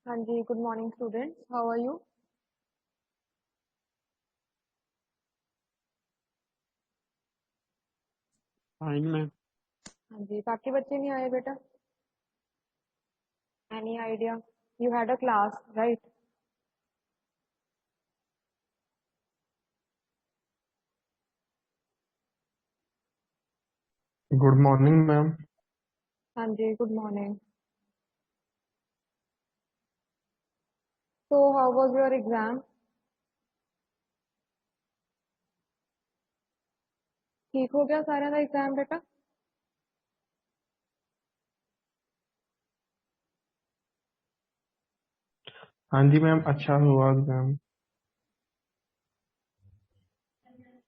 हाँ जी, good morning students. How are you? Fine ma'am. हाँ जी, बाकी बच्चे नहीं आए बेटा? Any idea? You had a class, right? Good morning ma'am. हाँ जी, good morning. So how was your exam? ठीक हो गया सारा का एग्जाम बेटा? हाँ जी मैम, अच्छा हुआ exam.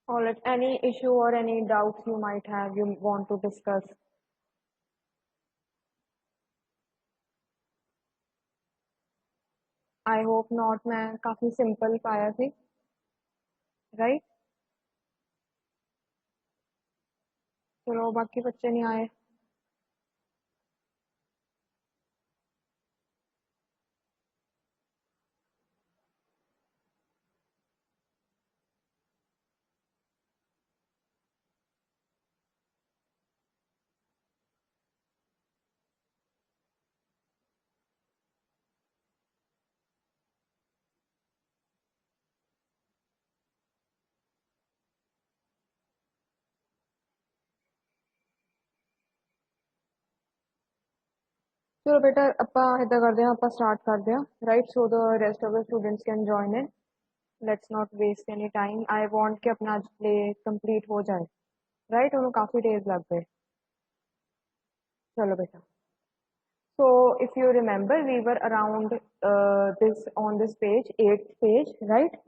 All right. Any issue or any doubts you might have you want to discuss? I hope not. मैं काफी simple पाया थी, right? चलो बाकी बच्चे नहीं आए. चलो बेटा ਆਪਾਂ इदा करते हैं, ਆਪਾਂ start करते हैं, right? So the rest of the students can join in. Let's not waste any time. I want कि अपना आज play complete हो जाए, right? उन्हें काफी days लग गए. चलो बेटा. So if you remember, we were around this on this page, 8th page, right?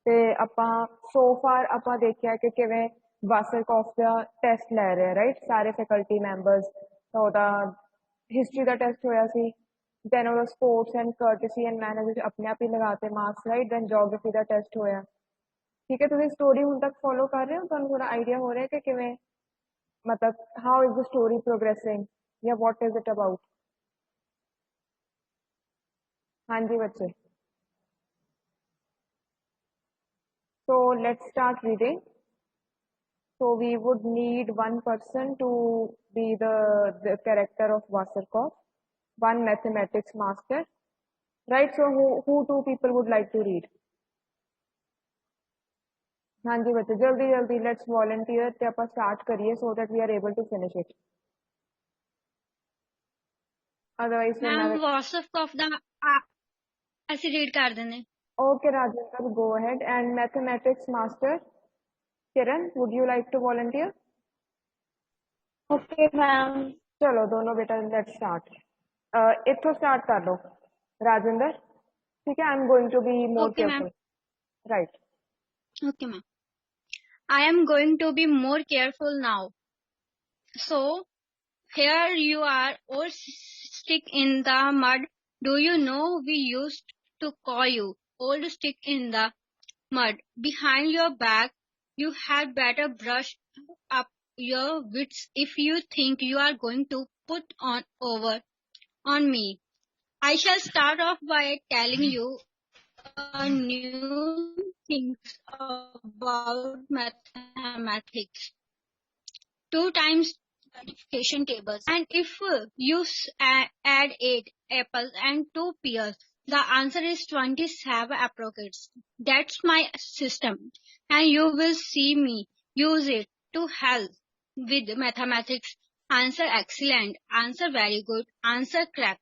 ਤੇ ਆਪਾਂ so far ਆਪਾਂ ਦੇਖਿਆ ਕਿ ਕਿਵੇਂ ਵਾਸਰਕੌਫ ਦਾ ਟੈਸਟ ਲੈ ਰਹੇ, right? ਸਾਰੇ ਫੈਕਲਟੀ ਮੈਂਬਰਸ. ਤਾਂ ਉਹਦਾ ਹਿਸਟਰੀ ਦਾ ਟੈਸਟ ਹੋਇਆ ਸੀ, ਦੈਨ ਉਹਦਾ ਸਪੋਰਟਸ ਐਂਡ ਕਰਟਸੀ ਐਂਡ ਮੈਨਰਸ ਆਪਣੇ ਆਪ ਹੀ ਲਗਾਤੇ ਮਾਰਕਸ, ਰਾਈਟ? ਦੈਨ ਜੀਓਗ੍ਰਾਫੀ ਦਾ ਟੈਸਟ ਹੋਇਆ. ਠੀਕ ਹੈ, ਤੁਸੀਂ ਸਟੋਰੀ ਹੁਣ ਤੱਕ ਫੋਲੋ ਕਰ ਰਹੇ ਹੋ? ਤੁਹਾਨੂੰ ਥੋੜਾ ਆਈਡੀਆ ਹੋ ਰਿਹਾ ਕਿ ਕਿਵੇਂ, ਮਤਲਬ ਹਾਊ ਇਜ਼ ਦ ਸਟੋਰੀ ਪ੍ਰੋਗਰੈਸਿੰਗ ਜਾਂ ਵਾਟ ਇਜ਼ ਇਟ ਅਬਾਊਟ? हाँ जी बच्चे. So let's start reading. So we would need one person to be the character of Wasserkoff, one mathematics master, right? So who two people would like to read? हाँ जी बच्चे, जल्दी जल्दी let's volunteer ते अपन start करिए so that we are able to finish it. Otherwise फिर ma'am मैं. WhatsApp of the ऐसे read कर देने. Okay Rajendra, go ahead. And mathematics master Kiran, would you like to volunteer? Okay, ma'am. चलो दोनों बेटा, लेट्स स्टार्ट. इथों स्टार्ट कर लो राजेंद्र. ठीक है, I am going to be more Okay, ma'am. Careful, right? Okay, ma'am. I am going to be more careful now. So, here you are, all stick in the mud. Do you know we used to call you old stick in the mud? Behind your back, you had better brush up your wits if you think you are going to put on over on me. I shall start off by telling you a new things about mathematics. 2 times multiplication tables. And if you add 8 apples and 2 pears, the answer is 27 apricots. That's my system. And you will see me use it to help with mathematics. Answer excellent. Answer very good. Answer correct.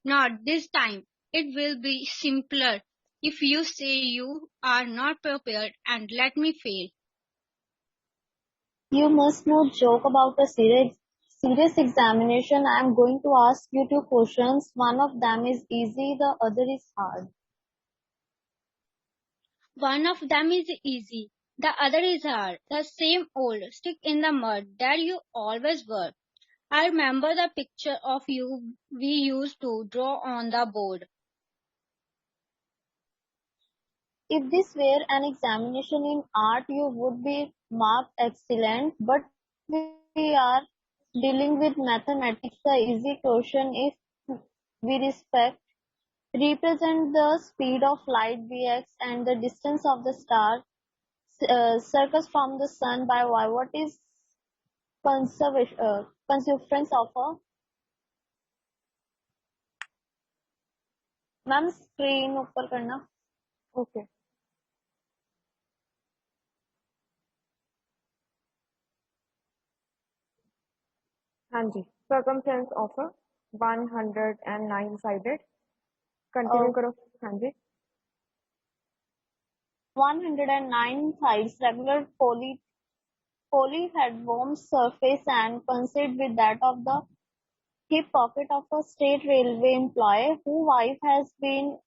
Not this time. It will be simpler if you say you are not prepared and let me fail. You must not joke about a serious examination. I am going to ask you 2 questions. One of them is easy, the other is hard. One of them is easy, the other is hard. The same old stick in the mud that you always were. I remember the picture of you we used to draw on the board. If this were an examination in art, you would be marked excellent, but we are dealing with mathematics. The easy question, if we represent the speed of light Vx and the distance of the star circles from the sun by y. What is consequence of a ma'am screen ऊपर करना Okay. हाँ जी, circumference of a 109 sided. Continue करो. हाँ जी. 109 sides regular polyhedron surface and coincide with that of the hip pocket of a state railway employee whose wife has been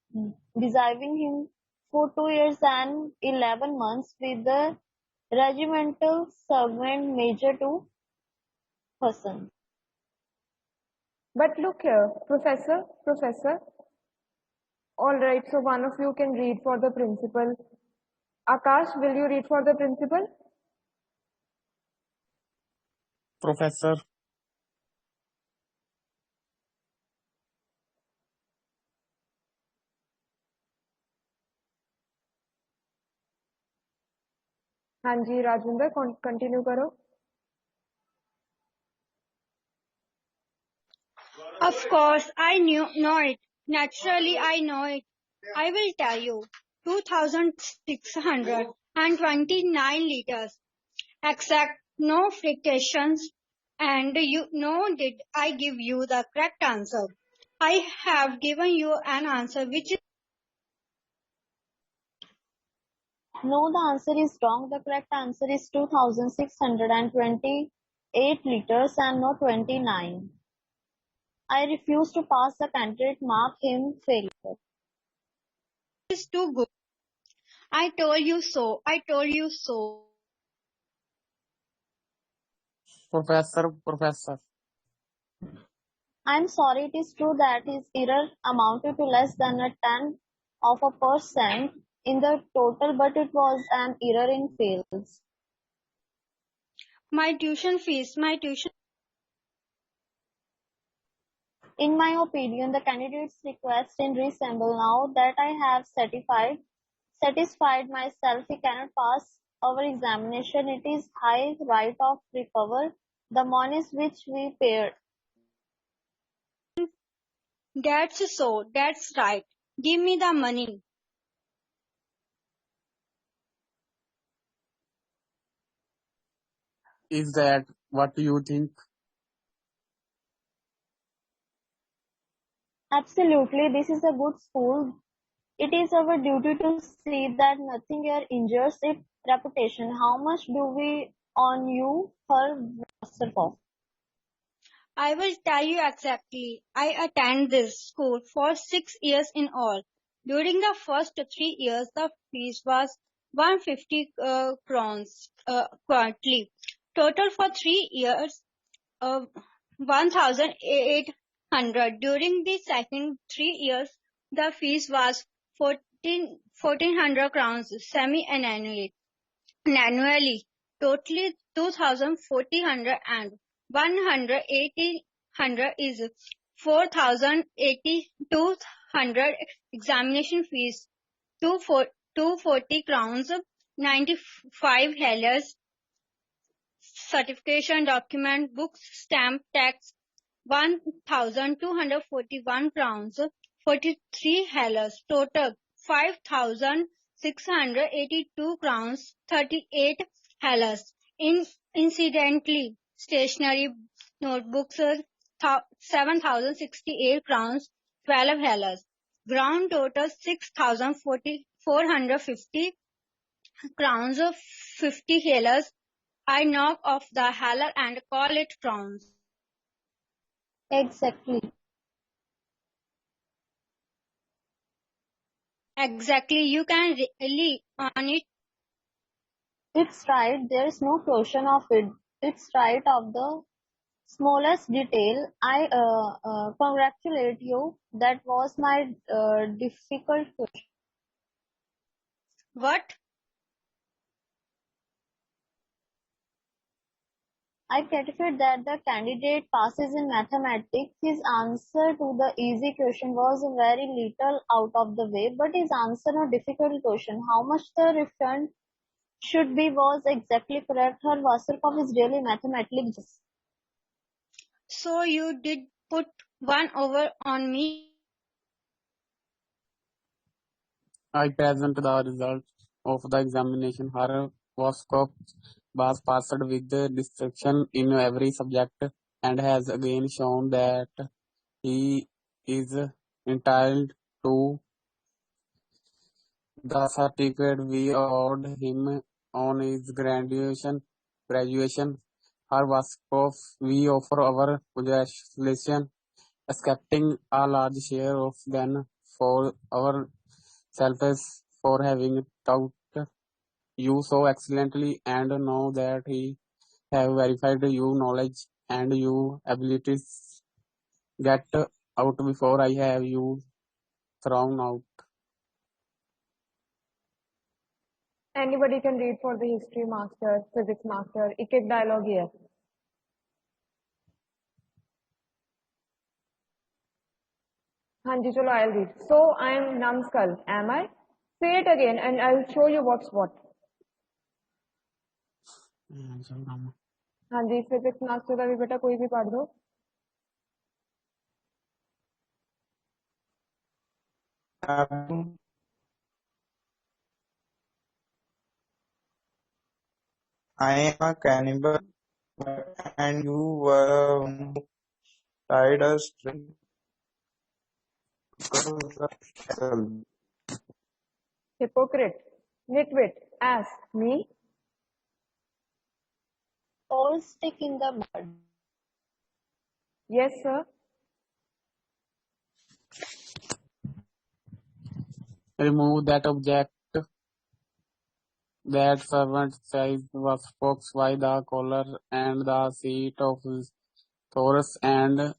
deceiving him for 2 years and 11 months with the regimental sergeant major to person. But look here, Professor. All right, so one of you can read for the principal. Akash, will you read for the principal? Professor. हाँ जी, Rajendra, continue करो. Of course, I know it. Naturally, I know it. I will tell you. 2,629 liters. Exact, no frictions. And you know, did I give you the correct answer? I have given you an answer which is No, the answer is wrong. The correct answer is 2,628 liters and not 29. I refuse to pass the candidate, mark him failure. too good. I told you so. I told you so. Professor. I'm sorry, it is true that his error amounted to less than a 10% in the total, but it was an error in fields. My tuition fees. In my opinion, the candidate's request in resemble now that I have satisfied myself he cannot pass our examination. It is high right of recover the monies which we paid. That's so. That's right. Give me the money. Is that what you think? Absolutely, this is a good school. It is our duty to see that nothing here injures its reputation. How much do we owe you, Herr Wasserhoff? I will tell you exactly. I attend this school for 6 years in all. During the first 3 years, the fees was 150 crowns quarterly. Total for 3 years, 1,800. During the second 3 years, the fees was 1,400 crowns semi-annually. Annually, totally 2,400 and 1,800 is 4,800 examination fees, 240 crowns, 95 thalers, certification document, books, stamp, tax, 1,241 crowns, 43 thalers, total 5,682 crowns, 38 thalers. Incidentally, stationery notebooks, 7,068 crowns, 12 thalers. Ground total 6,450 crowns, 50 thalers. I knock off the thaler and call it crowns. Exactly. Exactly, you can really on it. It's right. There is no question of it. It's right of the smallest detail. I congratulate you. That was my difficult question. What? I certified that the candidate passes in mathematics. His answer to the easy question was very little out of the way, but his answer to difficult question, how much the refund should be, was exactly correct. Her Wasserkopf is really mathematically genius. So you did put one over on me. I present the result of the examination. Her Voskop was passed with distinction in every subject and has again shown that he is entitled to the certificate we award him on his graduation. Her Voskop, we offer our congratulations, accepting a large share of them for ourselves for having taught you so excellently and know that he have verified your knowledge and your abilities. Get out before I have you thrown out. Anybody can read for the history master, physics master. एक एक dialogue ही है. हाँ जी, चलो I'll read. So I am numbskull, am I? Say it again and I'll show you what's what. हाँ जी, physics master का भी बेटा कोई भी पढ़ दो. I am a cannibal, and you were who tied a string to the castle. Hypocrite, nitwit, ass, me? All stick in the mud. Yes, sir. Remove that object. That servant size was fox by the collar and the seat of his Taurus and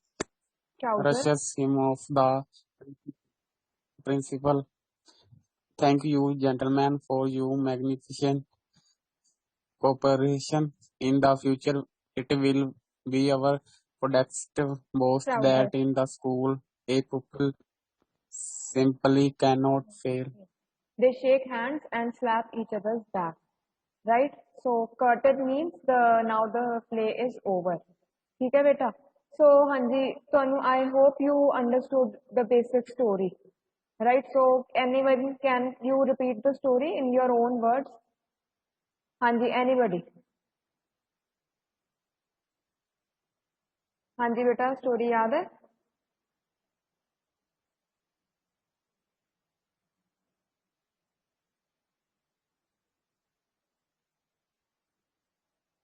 Trouser. rushes him off the principal. Thank you, gentlemen, for your magnificent cooperation. In the future, it will be our modest boast Trouser. that in the school, a couple simply cannot fail. They shake hands and slap each other's back. Right? So curtain means now the play is over. ठीक है बेटा? So हाँ जी, तनु, I hope you understood the basic story. Right? So anyone, can you repeat the story in your own words? हाँ जी, anybody? हाँ जी बेटा, story याद है?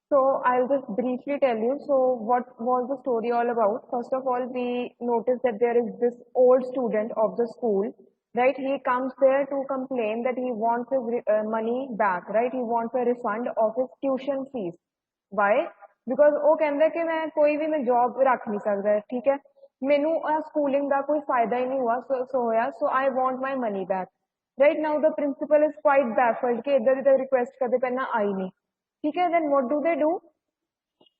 So I'll just briefly tell you. So what was the story all about? First of all, we noticed that there is this old student of the school, right? He comes there to complain that he wants his money back, right? He wants a refund of his tuition fees. Why? Because ਉਹ ਕਹਿੰਦਾ ਕਿ ਮੈਂ ਕੋਈ ਵੀ ਮੈਂ job ਰੱਖ ਨਹੀਂ ਸਕਦਾ, ਠੀਕ ਹੈ? ਮੈਨੂੰ schooling ਦਾ ਕੋਈ ਫਾਇਦਾ ਹੀ ਨਹੀਂ ਹੋਇਆ, so I want my money back. Right now the principal is quite baffled कि इधर इधर request करते पहना आई नहीं. ठीक है, then what do?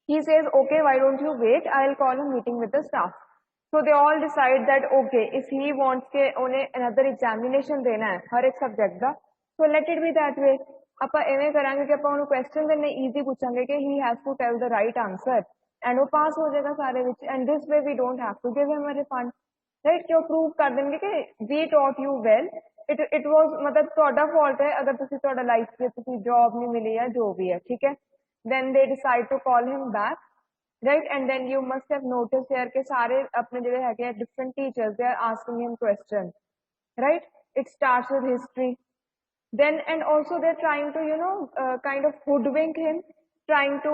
He says, okay, why don't you wait? I'll call a meeting with the staff. So they all decide that, okay, if he wants के उन्हें another examination देना है हर एक subject का, so let it be that way. ਆਪਾਂ ਐਵੇਂ ਕਰਾਂਗੇ ਕਿ ਆਪਾਂ ਉਹਨੂੰ questions ਇੰਨੇ easy ਪੁੱਛਾਂਗੇ ਕਿ he has to tell the right answer and ਉਹ pass ਹੋ ਜਾਏਗਾ ਸਾਰੇ ਵਿੱਚ, and this way we don't have to give him a refund. Right? ਕਿ ਉਹ prove ਕਰ ਦੇਣਗੇ ਕਿ we taught you well. It was मतलब ਤੁਹਾਡਾ fault है अगर ਤੁਸੀਂ ਤੁਹਾਡਾ life 'ਚ ਤੁਸੀਂ job नहीं मिली या जो भी है, ठीक है? Then they decide to call him back, right? And then you must have noticed here कि सारे अपने ਜਿਹੜੇ ਹੈਗੇ different teachers, they are asking him questions, right? It starts with history. Then and also they're trying to kind of hoodwink him, trying to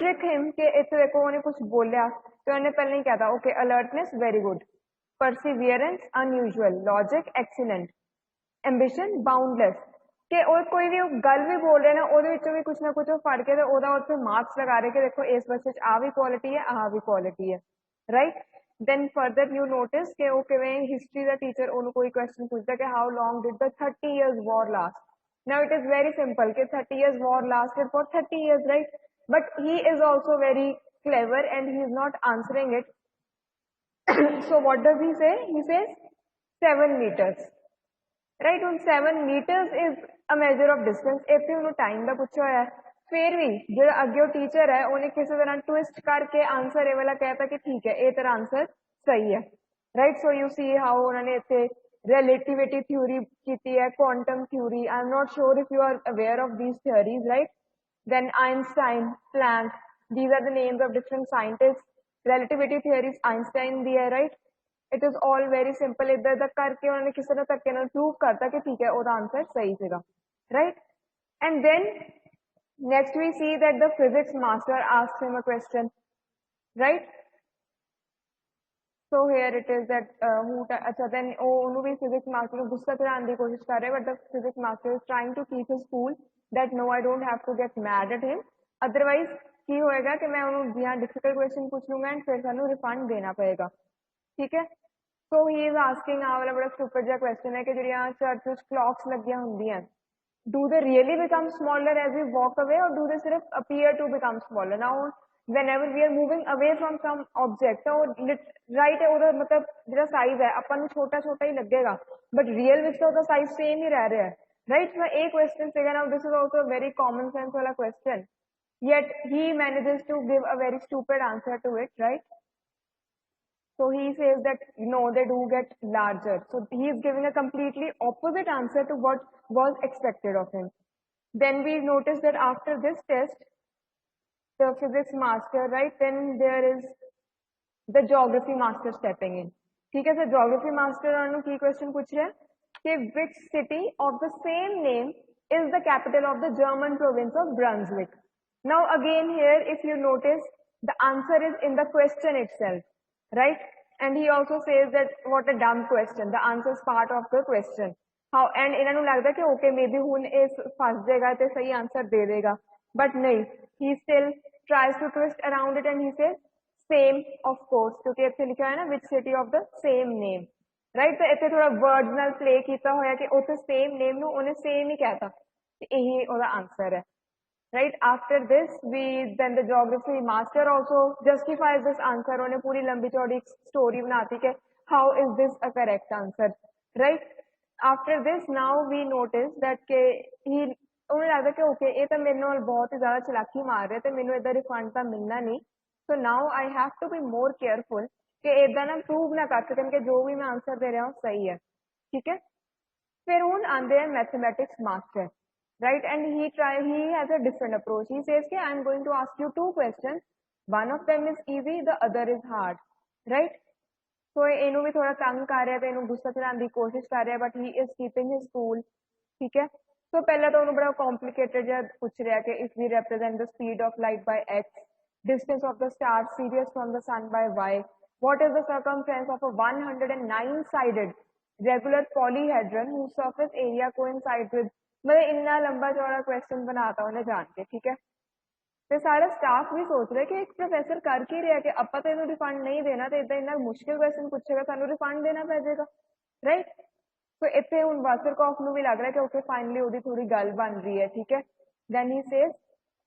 trick him कि इतने देखो उन्हें कुछ बोला तो उन्हें पहले नहीं कहता, okay, alertness very good, perseverance unusual, logic excellent, ambition boundless, ਕਿ ਉਹ ਕੋਈ ਵੀ ਗੱਲ ਵੀ ਬੋਲ ਰਹੇ ਨਾ ਉਹਦੇ ਵਿੱਚੋਂ ਵੀ ਕੁਝ ਨਾ ਕੁਝ ਉਹ ਫੜ ਕੇ ਤੇ ਉਹਦਾ ਉੱਤੇ ਮਾਰਕਸ ਲਗਾ ਰਹੇ ਕਿ ਦੇਖੋ ਇਸ ਬੱਚੇ 'ਚ ਆਹ ਵੀ ਕੁਆਲਿਟੀ ਹੈ ਆਹ ਵੀ ਕੁਆਲਿਟੀ ਹੈ, right? then further you notice कि वो किवें history ਦਾ teacher ਉਹਨੂੰ ਕੋਈ question ਪੁੱਛਦਾ कि how long did the 30 years war last? Now it is very simple कि 30 years war lasted for 30 years, right? but he is also very clever and he is not answering it. So what does he say? He says 7 meters, right? On 7 meters is a measure of distance. ਇੱਥੇ ਉਹਨੂੰ time ਦਾ ਪੁੱਛਿਆ ਹੋਇਆ ਹੈ, ਫਿਰ ਵੀ ਜਿਹੜਾ ਅੱਗੇ ਉਹ teacher ਹੈ ਉਹਨੇ ਕਿਸੇ ਤਰ੍ਹਾਂ ਟਵਿਸਟ ਕਰਕੇ ਆਨਸਰ ਇਹ ਵਾਲਾ ਕਹਿਤਾ ਕਿ ਠੀਕ ਹੈ ਇਹ ਤੇਰਾ ਆਨਸਰ ਸਹੀ ਹੈ, right? So you C how ਉਹਨਾਂ ਨੇ ਇੱਥੇ relativity theory ਕੀਤੀ ਹੈ, quantum theory. I'm not sure if you are aware of these theories, right? Then Einstein, Planck, these are the names of different scientists. Relativity theory Einstein ਦੀ ਹੈ, right? It is all very simple. ਇੱਦਾਂ ਇੱਦਾਂ ਕਰਕੇ ਉਹਨਾਂ ਨੇ ਕਿਸੇ ਨਾ ਧੱਕੇ ਨਾਲ ਪ੍ਰੂਵ ਕਰਤਾ ਕਿ ਠੀਕ ਹੈ ਉਹਦਾ ਆਨਸਰ ਸਹੀ ਸੀਗਾ, right? And then next we see that the physics master asked him a question, right? So here it is that then ਉਹਨੂੰ ਵੀ physics master ਨੂੰ ਗੁੱਸਾ ਚੜਾਉਣ ਦੀ ਕੋਸ਼ਿਸ਼ ਕਰ ਰਿਹਾ, but the physics master is trying to keep his cool that no, I don't have to get mad at him, otherwise ਕੀ ਹੋਏਗਾ ਕਿ ਮੈਂ ਉਹਨੂੰ ਦੀਆਂ difficult question ਪੁੱਛ ਲੂੰਗਾ and ਫਿਰ ਸਾਨੂੰ refund ਦੇਣਾ ਪਏਗਾ, ਠੀਕ ਹੈ? So he is asking ਆ ਵਾਲਾ ਬੜਾ stupid ਜਿਹਾ question ਹੈ ਕਿ ਜਿਹੜੀਆਂ ਚਰਚ ਵਿੱਚ clocks ਲੱਗੀਆਂ ਹੁੰਦੀਆਂ, do they really become smaller as we walk away or do they सिर्फ appear to become smaller? Now whenever we are moving away from some object, ਤਾਂ ਉਹ right ਹੈ ਉਹਦਾ ਮਤਲਬ ਜਿਹੜਾ ਸਾਈਜ਼ ਹੈ ਆਪਾਂ ਨੂੰ ਛੋਟਾ ਛੋਟਾ ਹੀ ਲੱਗੇਗਾ, but real ਵਿੱਚ ਤਾਂ ਉਹਦਾ ਸਾਈਜ਼ ਸੇਮ ਹੀ ਰਹਿ ਰਿਹਾ ਹੈ, right? So ਇਹ question ਸੀਗਾ, now this is also a very common sense ਵਾਲਾ question, yet he manages to give a very stupid answer to it, right? So he says that no, they do get larger. So he is giving a completely opposite answer to what was expected of him. Then we notice that after this test, the physics master, right, then there is the geography master stepping in. ठीक है, so geography master उन्होंने की question पूछ रहा है कि which city of the same name is the capital of the German province of Brunswick? Now again here, if you notice, the answer is in the question itself, right? And he also says that what a dumb question. The answer is part of the question. How and ਇਹਨਾਂ ਨੂੰ ਲੱਗਦਾ ਕਿ okay maybe ਹੁਣ ਇਹ ਫਸ ਜਾਏਗਾ ਤੇ ਸਹੀ ਆਨਸਰ ਦੇ ਦੇਗਾ, but ਨਹੀਂ, he still tries to twist around it and he says same of course, ਕਿਉਂਕਿ ਇੱਥੇ ਲਿਖਿਆ ਹੋਇਆ ਨਾ which city of the same name, right? ਤੇ ਇੱਥੇ ਥੋੜਾ words ਨਾਲ play ਕੀਤਾ ਹੋਇਆ ਕਿ ਉੱਥੇ same name ਨੂੰ ਉਹਨੇ same ਹੀ ਕਹਿਤਾ ਕਿ ਇਹੀ ਉਹਦਾ ਆਨਸਰ ਹੈ, right? After this then the geography master also justifies this answer. उन्हें पूरी लंबी चौड़ी story बनाती कि how is this a correct answer, right? After this now we notice that कि उन्हें लगता कि okay ये तो मेरे नाल बहुत ही ज़्यादा चलाकी मार रहे थे, मैंने इधर refund तो मिलना नहीं, so now I have to be more careful कि इधर ना prove ना कर सकन कि जो भी मैं answer दे रहा हूँ सही है, ठीक है? फिर उन आंदे हैं mathematics master, right? And he has a different approach. He says कि I'm going to ask you two questions, one of them is easy, the other is hard, right? So ਇਹਨੂੰ ਵੀ ਥੋੜਾ ਤੰਗ ਕਰ ਰਿਹਾ ਤੇ ਇਹਨੂੰ ਗੁੱਸਾ ਚੜਾਉਣ ਦੀ ਕੋਸ਼ਿਸ਼ ਕਰ ਰਿਹਾ, but he is keeping his cool, ਠੀਕ ਹੈ? So ਪਹਿਲਾਂ ਤਾਂ ਉਹਨੂੰ ਬੜਾ complicated ਜਿਹਾ ਪੁੱਛ ਰਿਹਾ ਕਿ if we represent the speed of light by x, distance of the star Sirius from the sun by y, what is the circumference of a 109-sided regular polyhedron whose surface area coincides with, मतलब इतना लंबा चौड़ा question बनाता उन्हें जान के, ठीक है? ਤੇ ਸਾਰਾ ਸਟਾਫ ਵੀ ਸੋਚ ਰਿਹਾ ਕਿ ਇੱਕ ਪ੍ਰੋਫੈਸਰ ਕਰ ਕੀ ਰਿਹਾ ਕਿ ਆਪਾਂ ਤਾਂ ਇਹਨੂੰ ਰਿਫੰਡ ਨਹੀਂ ਦੇਣਾ ਤੇ ਇਦਾਂ ਇੰਨਾ ਮੁਸ਼ਕਿਲ ਕੁਐਸਚਨ ਪੁੱਛੇਗਾ ਸਾਨੂੰ ਰਿਫੰਡ ਦੇਣਾ ਪੈ ਜਾਏਗਾ, ਰਾਈਟ? ਸੋ ਇੱਥੇ ਹੁਣ ਵਾਸਰਕੌਫ ਨੂੰ ਵੀ ਲੱਗ ਰਿਹਾ ਕਿ ਓਕੇ ਫਾਈਨਲੀ ਉਹਦੀ ਥੋੜੀ ਗੱਲ ਬਣ ਰਹੀ ਹੈ, ਠੀਕ ਹੈ? ਦੈਨ ਹੀ ਸੇਜ਼,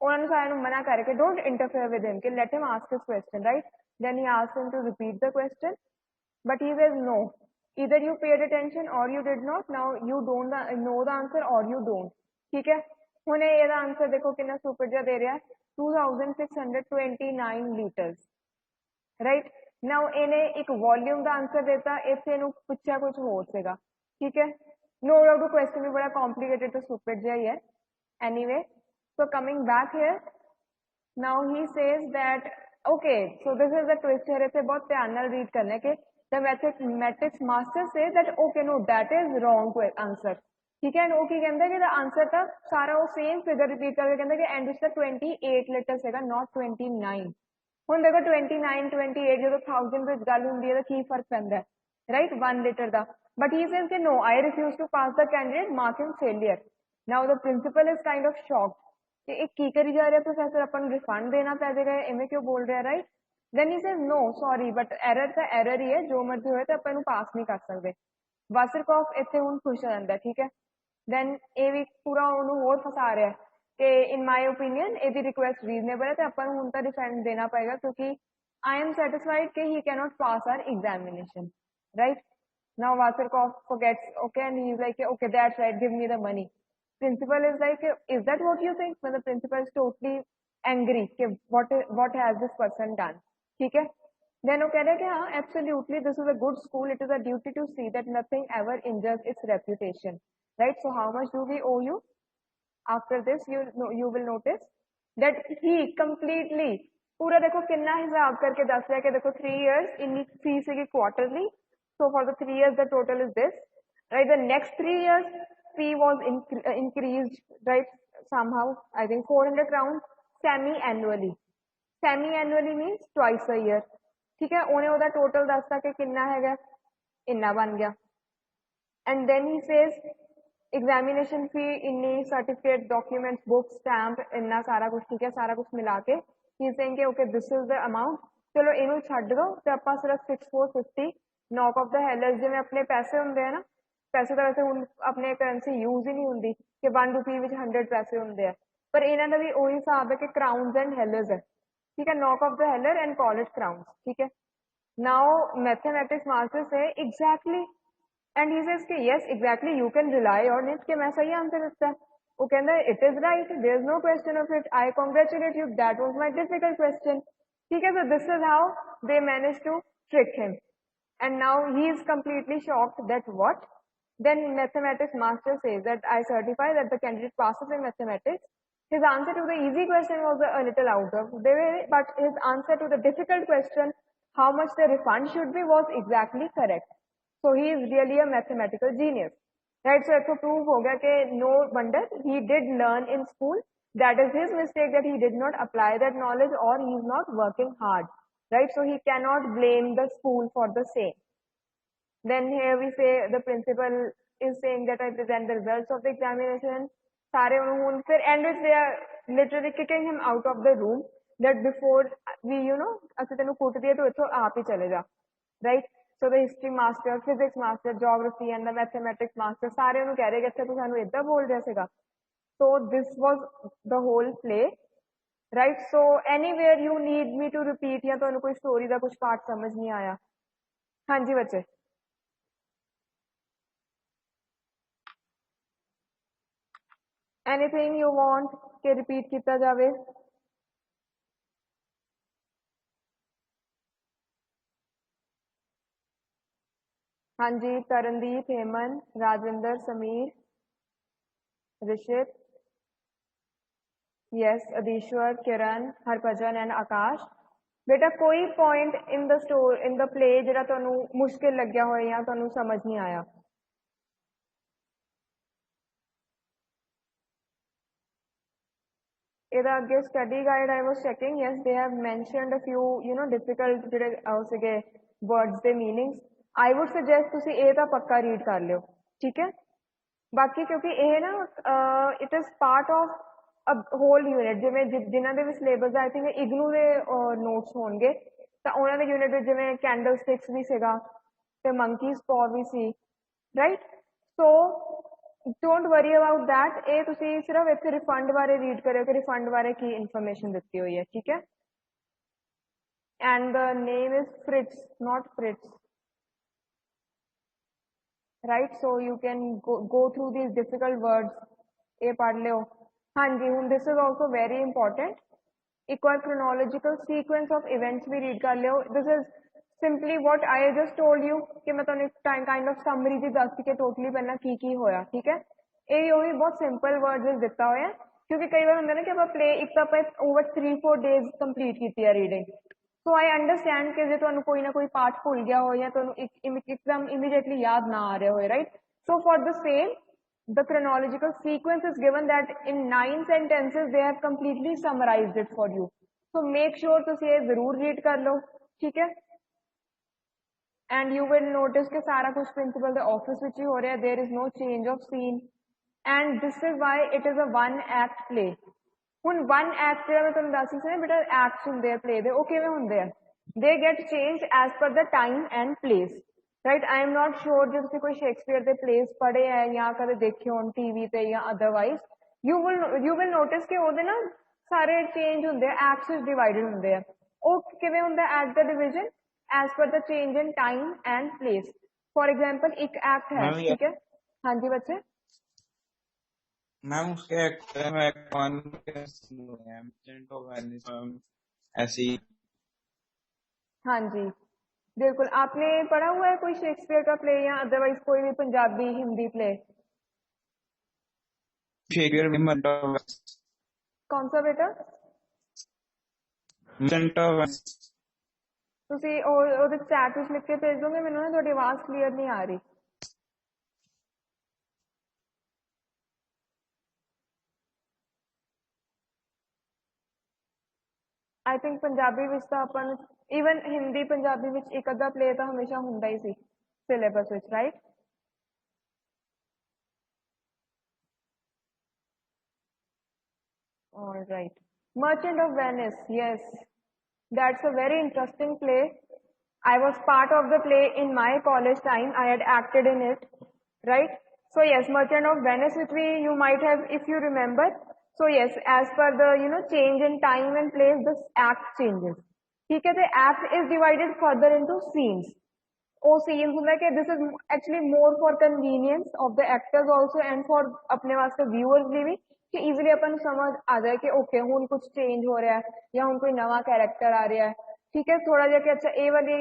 ਉਹਨਾਂ ਨੂੰ ਸਾਰਿਆਂ ਨੂੰ ਮਨਾ ਕਰਕੇ ਡੋਂਟ ਇੰਟਰਫੇਅਰ ਵਿਦ ਹਿਮ ਕਿ let him ask his question, right? Then he asks him to repeat the question, but he says no, either you paid attention or you did not, now you don't know the answer or you don't, ठीक है? ਹੁਣ ਇਹਦਾ answer ਦੇਖੋ ਕਿੰਨਾ super ਜਿਹਾ ਦੇ ਰਿਹਾ, 2629 ਲੀਟਰਸ, right? ਨਾਓ ਇਹਨੇ ਇੱਕ ਵੋਲਿਊਮ ਦਾ ਆਨਸਰ ਦਿੱਤਾ, ਇੱਥੇ ਇਹਨੂੰ ਪੁੱਛਿਆ ਕੁਝ ਹੋਰ ਸੀਗਾ, ਠੀਕ ਹੈ? ਨੋ ਡਾਊਟ ਕੁਐਸਚਨ ਵੀ ਬੜਾ ਕੰਪਲਿਕੇਟਡ ਤੇ ਸੁਪਰ ਜਿਹਾ ਹੀ ਹੈ, anyway. So coming back here, now he says that okay, so this is the twist here. ਇੱਥੇ ਬਹੁਤ ਧਿਆਨ ਨਾਲ ਰੀਡ ਕਰਨਾ ਕਿ the mathematics master says that okay no, that is wrong answer, ठीक है? ਉਹ ਕੀ ਕਹਿੰਦਾ ਕਿ the answer ਤਾਂ ਸਾਰਾ ਉਹ same figure repeat ਕਰਕੇ ਕਹਿੰਦਾ ਕਿ end ਵਿੱਚ ਤਾਂ 28 ਲੀਟਰ ਹੈਗਾ, not 29. ਹੁਣ ਦੇਖੋ 29 28 ਜਦੋਂ 1000 ਵਿੱਚ ਗੱਲ ਹੁੰਦੀ ਹੈ ਤਾਂ ਕੀ ਫਰਕ ਪੈਂਦਾ ਹੈ, right? 1 litre the. But he says कि no, I refuse to pass the candidate, mark him failure. Now the principal is kind of shocked ਕਿ ਇਹ ਕੀ ਕਰੀ ਜਾ ਰਿਹਾ ਪ੍ਰੋਫੈਸਰ, ਆਪਾਂ ਨੂੰ ਰਿਫੰਡ ਦੇਣਾ ਪੈ ਜਾਏਗਾ, ਐਵੇਂ ਕਿਉਂ ਬੋਲ ਰਿਹਾ, right? Then he says no, sorry, but error ਤਾਂ error ਹੀ ਹੈ, ਜੋ ਮਰਜ਼ੀ ਹੋਏ ਤਾਂ ਆਪਾਂ ਇਹਨੂੰ ਪਾਸ ਨਹੀਂ ਕਰ ਸਕਦੇ. ਵਾਸਰਕੌਫ ਇੱਥੇ ਹੁਣ ਖੁਸ਼ ਹੋ ਜਾਂਦਾ, ਠੀਕ ਹੈ? ਦੈਨ ਇਹ ਵੀ ਪੂਰਾ ਉਹਨੂੰ ਹੋਰ ਫਸਾ ਰਿਹਾ कि इन माई ओपीनियन ਇਹਦੀ रिक्वेस्ट रीजनेबल है तो ਆਪਾਂ ਨੂੰ ਹੁਣ ਤਾਂ रिफंड देना पड़ेगा क्योंकि I am satisfied कि he cannot pass our examination, right? Now Wasserkoff forgets, okay, and he's like, okay, that's right, give me the money. Principal is like, is that what you think? When the principal is totally angry, कि what has this person done? ठीक है? Then वो कह रहे कि हाँ, absolutely, this is a good school. It is a duty to see that nothing ever injures its reputation, right? So how much do we owe you? After this, you will notice that he completely पूरा देखो कितना हिसाब करके दस रहा है कि देखो 3 years इन्नी फीस है quarterly, so for the 3 years the total is this, right? The next 3 years fee was increased, right? Somehow I think 400 crowns semi-annually. Semi-annually means twice a year. ठीक है, उन्हें उधर total दसता कि कितना हैगा, इन्ना बन गया. And then he says examination फी इन्नी, सर्टिफिकेट, डॉक्यूमेंट्स, बुक, स्टैम्प, इन्ना सारा कुछ, ठीक है, सारा कुछ मिला के ही सेइंग कि okay this is the amount, चलो इनू छੱਡ दो ਤੇ ਆਪਾਂ ਸਿਰਫ 6450 ਨੌਕ ਆਫ ਦਾ ਹੈਲਰਸ ਜਿਵੇਂ ਆਪਣੇ ਪੈਸੇ ਹੁੰਦੇ ਆ ਨਾ, ਪੈਸੇ ਤਾਂ ਵੈਸੇ ਹੁਣ ਆਪਣੇ ਕਰੰਸੀ ਯੂਜ਼ ਹੀ ਨਹੀਂ ਹੁੰਦੀ ਕਿ 1 ਰੁਪਏ ਵਿੱਚ 100 ਪੈਸੇ ਹੁੰਦੇ ਆ, ਪਰ ਇਹਨਾਂ ਦਾ ਵੀ ਉਹੀ ਹਿਸਾਬ ਹੈ ਕਿ ਕਰਾਊਨਸ ਐਂਡ ਹੈਲਰਸ ਹੈ, ठीक है, knock off the heller and call it crowns, ठीक है. नाउ मैथमेटिक्स मास्टर से एग्जैक्टली एंड ही सेज कि yes exactly you can rely on it कि मैं सही आंसर देता है. वो कहता है it is right, there is no question of it, I congratulate you, that was my difficult question, ठीक है. So this is how they manage to trick him and now he is completely shocked that what. Then mathematics master says that I certify that the candidate passes in mathematics. His answer to the easy question was a little out of the way, but his answer to the difficult question, how much the refund should be, was exactly correct. So he is really a mathematical genius, right? So it's a proof ho gaya ke no wonder he did learn in school. That is his mistake that he did not apply that knowledge, or he is not working hard, right? So he cannot blame the school for the same. Then here we say the principal is saying that I present the results of the examination. Sare unhun fir end which they are literally kicking him out of the room, that before we assi tenu kut diye to itho aap hi chale ja, right? So the history master, physics master, geography and the mathematics master sare ਉਹਨੂੰ ਕਹਿ ਰਹੇ ਕਿ ਤੂੰ ਸਾਨੂੰ ਇਦਾਂ ਬੋਲ ਰਿਹਾ ਸੀਗਾ. So this was the whole play, right? So anywhere you need me to repeat या ਤੁਹਾਨੂੰ ਕੋਈ story ਦਾ ਕੁਝ part ਸਮਝ ਨਹੀਂ ਆਇਆ? ਹਾਂਜੀ ਬੱਚੇ. Anything you want कि repeat ਕੀਤਾ ਜਾਵੇ? ਹਾਂਜੀ, ਤਰਨਦੀਪ, हेमन, राजविंदर, समीर, ऋषित, yes, अधीश्वर, किरण, हरभजन एंड आकाश. बेटा कोई point in the story in the play ਜਿਹੜਾ ਤੁਹਾਨੂੰ ਮੁਸ਼ਕਿਲ ਲੱਗਿਆ ਹੋਇਆ ਜਾਂ ਤੁਹਾਨੂੰ ਸਮਝ ਨਹੀਂ ਆਇਆ? ਇਹਦਾ ਅੱਗੇ study guide I was checking, yes, they have mentioned a few difficult ਜਿਹੜੇ ਸੀਗੇ words ਦੇ meanings. I would suggest ਤੁਸੀਂ ਇਹ ਤਾਂ ਪੱਕਾ ਰੀਡ ਕਰ ਲਿਓ, ਠੀਕ ਹੈ. ਬਾਕੀ ਕਿਉਂਕਿ ਇਹ ਨਾ it is part of a whole unit, ਜਿਵੇਂ ਜਿਨ੍ਹਾਂ ਦੇ ਵੀ ਸਿਲੇਬਸ ਆਈ ਥਿੰਕ ਇਗਨੂ ਦੇ ਨੋਟਸ ਹੋਣਗੇ ਤਾਂ ਉਹਨਾਂ ਦੇ ਯੂਨਿਟ ਵਿੱਚ ਜਿਵੇਂ ਕੈਂਡਲ ਸਟਿਕਸ ਵੀ ਸੀਗਾ ਤੇ ਮੰਕੀ ਸਪੋਰ ਵੀ ਸੀ, right? So don't worry about that. ਇਹ ਤੁਸੀਂ ਸਿਰਫ ਇੱਥੇ ਰਿਫੰਡ ਬਾਰੇ ਰੀਡ ਕਰਿਓ ਕਿ ਰਿਫੰਡ ਬਾਰੇ ਕੀ ਇਨਫੋਰਮੇਸ਼ਨ ਦਿੱਤੀ ਹੋਈ ਹੈ, ਠੀਕ ਹੈ. And the name is Fritz, not Fritz, right? So you can go through these difficult words. ये पढ़ लो. हाँ जी, this is also very important. एक बार chronological sequence of events भी read कर लो. This is simply what I just told you कि मैं तो kind of summary दी दस के totally पहना की होया, ठीक है. ये वही बहुत simple words दिता हुआ है क्योंकि कई बार होता है ना कि आप play एक तो आप over 3-4 days complete की है reading. So I understand कि जे ਤੁਹਾਨੂੰ ਕੋਈ ਨਾ ਕੋਈ ਪਾਠ ਭੁੱਲ ਗਿਆ ਹੋ ਜਾਂ ਤੁਹਾਨੂੰ ਇੱਕਦਮ immediately याद ना आ रहा हो, right? So for the same, the chronological sequence is given that in 9 sentences they have completely summarized it for you. So make sure ਤੁਸੀਂ ਇਹ ਜ਼ਰੂਰ read ਕਰ ਲਓ, ਠੀਕ ਹੈ. And you will notice कि सारा कुछ principal ਦੇ office ਵਿੱਚ ਹੀ ਹੋ ਰਿਹਾ, there is no change of scene, and this is why it is a one act play. ਹੁਣ वन एक्ट ਜਿਹੜਾ ਮੈਂ ਤੁਹਾਨੂੰ ਦੱਸ ਸੀ ਬੇਟਾ ਐਕਟਸ ਹੁੰਦੇ ਆ ਪਲੇ ਦੇ, ਉਹ ਕਿਵੇਂ ਹੁੰਦੇ ਆ? ਦੇ get change as per the time and place, right? I am not sure ਜੇ ਤੁਸੀਂ ਕੋਈ ਸ਼ੇਕਸਪੀਅਰ ਦੇ ਪਲੇਸ ਪੜ੍ਹੇ ਹੈ ਜਾਂ ਕਦੇ ਦੇਖੇ ਹੋਣ ਟੀਵੀ ਤੇ ਜਾਂ ਅਦਰਵਾਈਜ਼, you will notice कि ਉਹਦੇ ਨਾ ਸਾਰੇ change ਹੁੰਦੇ ਆ acts ਵਿੱਚ divided ਹੁੰਦੇ ਆ ਉਹ ਕਿਵੇਂ ਹੁੰਦਾ at the division as per the change in time and place for example एक act है मैम ठीक है हाँ जी बच्चे मैम उसके एक्टर में कौन एब्सेंट ऑफ वेनिस मैम ऐसी हाँ जी बिल्कुल आपने पढ़ा हुआ है कोई शेक्सपियर का प्ले या अदरवाइज कोई भी पंजाबी हिंदी प्ले शेक्सपियर में कौन सा बेटा एब्सेंट ऑफ वेनिस ਤੁਸੀਂ ਉਹਦੇ ਚੈਟ ਵਿੱਚ ਲਿਖ ਕੇ ਭੇਜ ਦੋਗੇ ਮੈਨੂੰ ਨਾ ਤੁਹਾਡੀ ਆਵਾਜ਼ ਕਲੀਅਰ ਨਹੀਂ ਆ ਰਹੀ आई थिंक पंजाबी ਵਿੱਚ ਤਾਂ ਆਪਾਂ ਨੂੰ ਈਵਨ ਹਿੰਦੀ ਪੰਜਾਬੀ ਵਿੱਚ ਇੱਕ ਅੱਧਾ ਪਲੇ ਤਾਂ ਹਮੇਸ਼ਾ ਹੁੰਦਾ ਹੀ ਸੀ ਸਿਲੇਬਸ ਵਿੱਚ right all right merchant of venice yes that's a very interesting play I was part of the play in my college time I had acted in it right so yes merchant of venice which you might have if you remember so yes as per the change in time and place this act changes ठीक है the act is divided further into scenes ਉਹ scenes ਹੁੰਦਾ ਕਿ this is actually more for convenience of the actors also and for ਆਪਣੇ ਵਾਸਤੇ viewers ਲਈ ਵੀ ਕਿ easily ਆਪਾਂ ਨੂੰ ਸਮਝ ਆ ਜਾਏ ਕਿ okay ਹੁਣ ਕੁਝ change ਹੋ ਰਿਹਾ ਹੈ ਜਾਂ ਹੁਣ ਕੋਈ ਨਵਾਂ character ਆ ਰਿਹਾ ਹੈ ਠੀਕ ਹੈ ਥੋੜਾ ਜਿਹਾ ਕਿ ਅੱਛਾ ਇਹ ਵਾਲੀ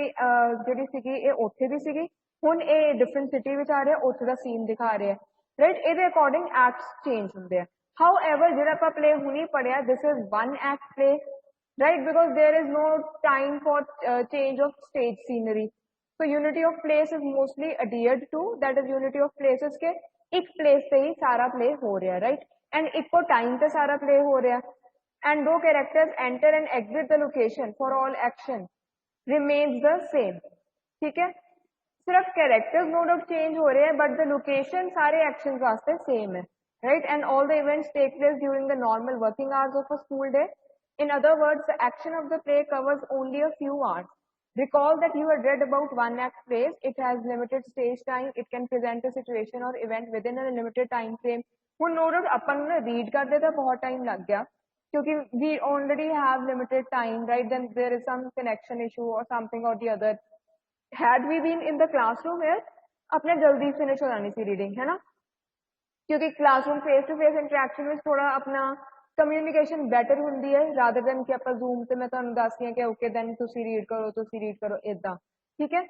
ਜਿਹੜੀ ਸੀਗੀ ਇਹ ਉੱਥੇ ਦੀ ਸੀਗੀ ਹੁਣ ਇਹ different city ਵਿੱਚ ਆ ਰਿਹਾ ਉੱਥੇ ਦਾ scene ਦਿਖਾ ਰਿਹਾ right ਇਹਦੇ according acts change ਹੁੰਦੇ ਆ however ਜਿਹੜਾ ਆਪਾਂ play ਹੁਣੀ ਪੜਿਆ this is one act play right because there is no time for change of stage scenery so unity of place is mostly adhered to that is unity of places के एक place पे ही सारा play हो रहा है right and eco time पे सारा play हो रहा है and दो characters enter and exit the location for all action remains the same ठीक है सिर्फ characters no doubt change हो रहे हैं but the location सारे actions वास्ते same है right and all the events take place during the normal working hours of a school day in other words the action of the play covers only a few hours recall that you had read about one act plays it has limited stage time it can present a situation or event within a limited time frame ਹੁਣ no doubt ਆਪਾਂ ਨੂੰ ਨਾ read ਕਰਦੇ ਤਾਂ ਬਹੁਤ time ਲੱਗ ਗਿਆ क्योंकि we already have limited time right then there is some connection issue or something or the other had we been in the classroom here अपने जल्दी finish हो जानी थी reading है ना क्योंकि classroom face to face interaction ਵਿੱਚ ਥੋੜਾ ਆਪਣਾ communication better ਹੁੰਦੀ ਹੈ rather than ਕਿ ਆਪਾਂ zoom ਤੇ ਮੈਂ ਤੁਹਾਨੂੰ ਦੱਸਦੀ ਹਾਂ ਕਿ okay then ਤੁਸੀਂ read ਕਰੋ ਇਦਾਂ ਠੀਕ ਹੈ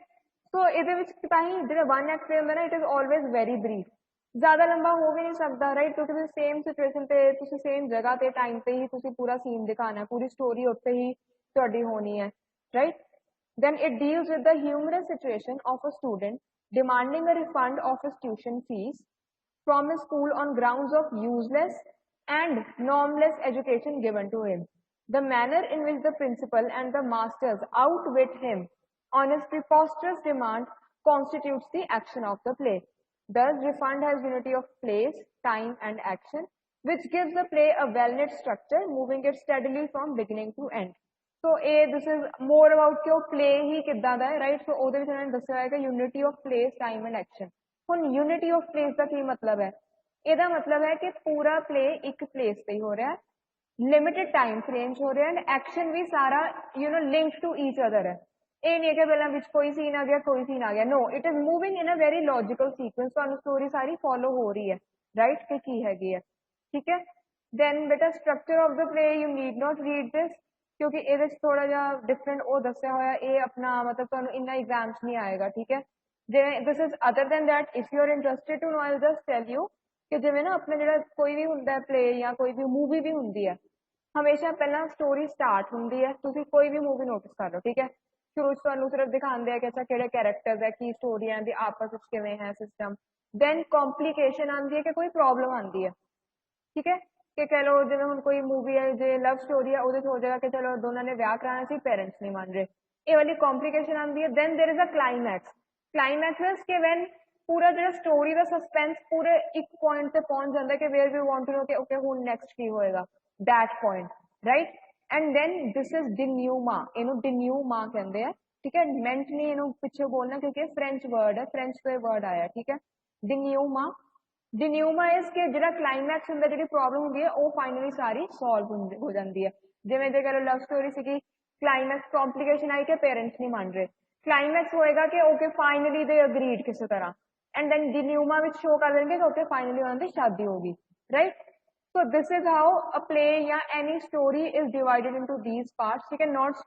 ਸੋ ਇਹਦੇ ਵਿੱਚ ਤਾਂ ਹੀ ਜਿਹੜਾ one act play ਹੁੰਦਾ ਨਾ it is always very brief ਜ਼ਿਆਦਾ ਲੰਬਾ ਹੋ ਵੀ ਨਹੀਂ ਸਕਦਾ ਰਾਈਟ ਕਿਉਂਕਿ ਤੁਸੀਂ ਸੇਮ ਸਿਚੁਏਸ਼ਨ ਤੇ ਤੁਸੀਂ ਸੇਮ ਜਗ੍ਹਾ ਤੇ ਟਾਈਮ ਤੇ ਹੀ ਤੁਸੀਂ ਪੂਰਾ ਸੀਨ ਦਿਖਾਣਾ ਪੂਰੀ ਸਟੋਰੀ ਉੱਤੇ ਹੀ ਤੁਹਾਡੀ ਹੋਣੀ ਹੈ right then it deals with the humorous situation of a student demanding a refund of his tuition fees from his school on grounds of useless and normless education given to him the manner in which the principal and the masters outwit him on his preposterous demand constitutes the action of the play Thus, refund has unity of place, time, and action, which gives the play a well-knit structure, moving it steadily from beginning to end. So, this is more about कि वो play ही कितना दा है, right? So, ਉਹਦੇ ਵਿੱਚ उन्होंने ਦੱਸਿਆ है कि unity of place, time, and action. ਹੁਣ unity of place ਦਾ ਕੀ ਮਤਲਬ ਹੈ? ਇਹਦਾ ਮਤਲਬ ਹੈ ਕਿ ਪੂਰਾ play ਇੱਕ place ਤੇ ਹੀ ਹੋ ਰਿਹਾ ਹੈ limited time frame ਹੋ ਰਿਹਾ ਹੈ and action ਵੀ ਸਾਰਾ linked to each other ਹੈ ਇਹ ਨਹੀਂ ਕਿ ਪਹਿਲਾਂ ਵਿੱਚ ਕੋਈ ਸੀਨ ਆ ਗਿਆ ਕੋਈ ਸੀਨ ਆ ਗਿਆ no it is moving in a very logical sequence ਤੁਹਾਨੂੰ ਸਟੋਰੀ ਸਾਰੀ ਫੋਲੋ ਹੋ ਰਹੀ ਹੈ ਰਾਈਟ ਕਿ ਕੀ ਹੈਗੀ ਹੈ ਠੀਕ ਹੈ ਦੈਨ ਬੇਟਾ structure of the play you need not read this ਕਿਉਂਕਿ ਇਹਦੇ ਵਿੱਚ ਥੋੜਾ ਜਿਹਾ ਡਿਫਰੈਂਟ ਉਹ ਦੱਸਿਆ ਹੋਇਆ ਇਹ ਆਪਣਾ ਮਤਲਬ ਤੁਹਾਨੂੰ ਇੰਨਾ ਐਗਜ਼ਾਮਸ ਨਹੀਂ ਆਏਗਾ ਠੀਕ ਹੈ ਜਿਵੇਂ this is other than that if you are interested to know I just tell you ਕਿ ਜਿਵੇਂ ਨਾ ਆਪਣਾ ਜਿਹੜਾ ਕੋਈ ਵੀ ਹੁੰਦਾ ਹੈ ਪਲੇ ਜਾਂ ਕੋਈ ਵੀ ਮੂਵੀ ਵੀ ਹੁੰਦੀ ਹੈ ਹਮੇਸ਼ਾ ਪਹਿਲਾਂ ਸਟੋਰੀ ਸਟਾਰਟ ਹੁੰਦੀ ਹੈ ਤੁਸੀਂ ਕੋਈ ਵੀ ਮੂਵੀ ਨੋਟਿਸ ਕਰ ਲਓ ਠੀਕ ਹੈ ਸ਼ੁਰੂ ਚ ਤੁਹਾਨੂੰ ਸਿਰਫ ਦਿਖਾਉਂਦੇ ਆ ਕਿ ਅੱਛਾ ਕਿਹੜੇ ਕੈਰੈਕਟਰਸ ਹੈ ਕੀ ਸਟੋਰੀਆਂ ਦੀ ਆਪਸ ਵਿੱਚ ਕਿਵੇਂ ਹੈ ਸਿਸਟਮ ਦੈਨ ਕੰਪਲਿਕੇਸ਼ਨ ਆਉਂਦੀ ਹੈ ਕਿ ਕੋਈ ਪ੍ਰੋਬਲਮ ਆਉਂਦੀ ਹੈ ਠੀਕ ਹੈ ਕਿ ਕਹ ਲਓ ਜਿਵੇਂ ਹੁਣ ਕੋਈ ਮੂਵੀ ਹੈ ਜੇ ਲਵ ਸਟੋਰੀ ਹੈ ਉਹਦੇ ਚ ਹੋ ਜਾਏਗਾ ਕਿ ਚਲੋ ਦੋਨਾਂ ਨੇ ਵਿਆਹ ਕਰਾਉਣਾ ਸੀ ਪੇਰੈਂਟਸ ਨਹੀਂ ਮੰਨ ਰਹੇ ਇਹ ਵਾਲੀ ਕੰਪਲਿਕੇਸ਼ਨ ਆਉਂਦੀ ਹੈ then there is a climax ਕਿ ਵੈਨ ਪੂਰਾ ਜਿਹੜਾ ਸਟੋਰੀ ਦਾ ਸਸਪੈਂਸ ਪੂਰੇ ਇੱਕ ਪੁਆਇੰਟ ਤੇ ਪਹੁੰਚ ਜਾਂਦਾ ਕਿ where we want to know ਕਿ ਓਕੇ ਹੁਣ ਨੈਕਸਟ ਕੀ ਹੋਏਗਾ that point right and then this is denouement ਇਹਨੂੰ denouement ਕਹਿੰਦੇ ਆ ਠੀਕ ਹੈ ਮੈਂਟ ਨਹੀਂ ਇਹਨੂੰ ਪਿੱਛੇ ਬੋਲਣਾ ਕਿਉਂਕਿ ਫ੍ਰੈਂਚ ਵਰਡ ਹੈ ਫ੍ਰੈਂਚ ਤੋਂ ਇਹ ਵਰਡ ਆਇਆ ਠੀਕ ਹੈ denouement डिन्यूमाइज के ਜਿਹੜਾ ਕਲਾਈਮੈਕਸ ਹੁੰਦਾ ਜਿਹੜੀ ਪ੍ਰੋਬਲਮ ਹੁੰਦੀ ਹੈ ਉਹ ਫਾਈਨਲੀ ਸਾਰੀ ਸੋਲਵ ਹੋ ਜਾਂਦੀ ਹੈ ਜਿਵੇਂ ਜੇ ਕਰੋ ਲਵ ਸਟੋਰੀ ਸੀ ਕਿ ਕਲਾਈਮੈਕਸ ਕੰਪਲਿਕੇਸ਼ਨ आई कि पेरेंट्स नहीं मान रहे क्लाइमैक्स होएगा कि ओके फाइनली दे अग्रीड किसी तरह एंड देन डिन्यूमा विच शो कर देंगे कि ओके फाइनली उन्होंने शादी होगी right so this is how a play या any story is divided into these parts ठीक है not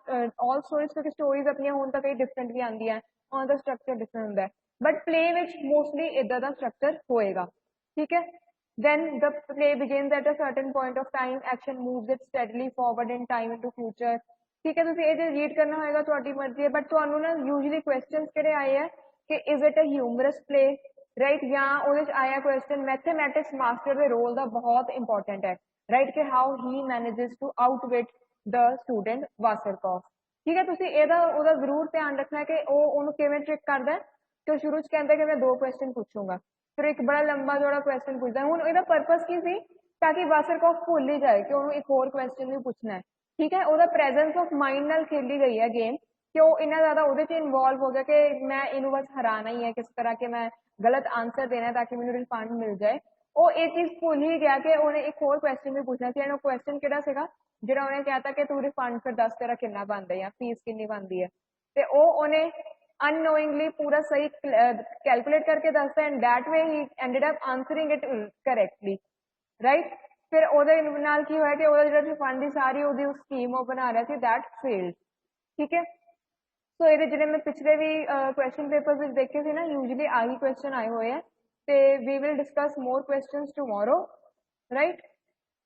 all stories क्योंकि stories अपनी होने तक कई different भी आंदी है उन्हों का structure different ਹੁੰਦਾ है but play विच mostly इधर का structure होएगा ठीक है then the play begins at a certain point of time action moves it steadily forward in time into future ठीक है ਤੁਸੀਂ ਇਹ ਜੇ ਰੀਡ ਕਰਨਾ ਹੋਏਗਾ ਤੁਹਾਡੀ ਮਰਜ਼ੀ ਹੈ ਬਟ ਤੁਹਾਨੂੰ ਨਾ ਯੂਜੂਲੀ ਕੁਐਸਚਨਸ ਕਿਹੜੇ ਆਏ ਆ ਕਿ is it a humorous play right ਜਾਂ ਉਹਦੇ ਚ ਆਇਆ ਕੁਐਸਚਨ ਮੈਥਮੈਟਿਕਸ ਮਾਸਟਰ ਦੇ ਰੋਲ ਦਾ ਬਹੁਤ ਇੰਪੋਰਟੈਂਟ ਹੈ ਰਾਈਟ ਕਿ how he manages to outwit the student Wasserkopf ਠੀਕ ਹੈ ਤੁਸੀਂ ਇਹਦਾ ਉਹਦਾ ਜ਼ਰੂਰ ਧਿਆਨ ਰੱਖਣਾ ਕਿ ਉਹ ਉਹਨੂੰ ਕਿਵੇਂ ਟ੍ਰਿਕ ਕਰਦਾ ਕਿ ਉਹ ਸ਼ੁਰੂ ਚ ਕਹਿੰਦਾ ਕਿ ਮੈਂ 2 ਕੁਐਸਚਨ ਪੁੱਛੂੰਗਾ ਫਿਰ ਇੱਕ ਬੜਾ ਲੰਬਾ ਜੋੜਾ ਕੁਐਸਚਨ ਪੁੱਛਦਾ ਹੁਣ ਇਹਦਾ ਪਰਪਸ ਕੀ ਸੀ ਤਾਂ ਕਿ ਵਾਸਰਕੌਫ ਭੁੱਲ ਹੀ ਜਾਏ ਕਿ ਉਹਨੂੰ ਇੱਕ ਹੋਰ ਕੁਐਸਚਨ ਵੀ ਪੁੱਛਣਾ ਹੈ ठीक है ਉਹਦਾ ਪ੍ਰੈਜ਼ੈਂਸ ਆਫ ਮਾਈਂਡ ਨਾਲ ਖੇਲੀ ਗਈ ਹੈ ਗੇਮ ਕਿ ਉਹ ਇੰਨਾ ਜ਼ਿਆਦਾ ਉਹਦੇ 'ਚ ਇਨਵੋਲਵ ਹੋ ਗਿਆ ਕਿ ਮੈਂ ਇਹਨੂੰ ਬਸ ਹਰਾਣਾ ਹੀ ਹੈ ਕਿਸ ਤਰ੍ਹਾਂ ਕਿ ਮੈਂ ਗਲਤ ਆਨਸਰ ਦੇਣਾ ਤਾਂ ਕਿ ਮੈਨੂੰ ਰਿਫੰਡ ਮਿਲ ਜਾਏ ਉਹ ਇਹ ਚੀਜ਼ ਭੁੱਲ ਹੀ ਗਿਆ ਕਿ ਉਹਨੇ ਇੱਕ ਹੋਰ ਕੁਐਸਚਨ ਵੀ ਪੁੱਛਣਾ ਸੀ ਐਂਡ ਉਹ ਕੁਐਸਚਨ ਕਿਹੜਾ ਸੀਗਾ ਜਿਹੜਾ ਉਹਨੇ ਕਹਿਤਾ ਕਿ ਤੂੰ ਰਿਫੰਡ ਫਿਰ ਦੱਸ ਤੇਰਾ ਕਿੰਨਾ ਬਣਦਾ ਜਾਂ ਫੀਸ ਕਿੰਨੀ ਬਣਦੀ ਹੈ ਤੇ ਉਹ ਉਹਨੇ unknowingly पूरा सही कैलकुलेट करके दसता and that way he ended up answering it correctly right फिर ਉਹਦੇ ਨਾਲ ਕੀ ਹੋਇਆ ਕਿ ਉਹਦਾ ਜਿਹੜਾ ਰਿਫੰਡ ਦੀ ਸਾਰੀ ਉਹਦੀ ਸਕੀਮ ਉਹ ਬਣਾ ਰਿਹਾ ਸੀ ਦੈਟ ਫੇਲਡ ਠੀਕ ਹੈ ਸੋ ਇਹਦੇ ਜਿਹੜੇ ਮੈਂ ਪਿਛਲੇ ਵੀ ਕੁਐਸਚਨ ਪੇਪਰਸ ਵਿੱਚ ਦੇਖੇ ਸੀ ਨਾ ਯੂਜੂਲੀ ਆਹੀ ਕੁਐਸਚਨ ਆਏ ਹੋਏ ਆ ਤੇ we will discuss more questions tomorrow right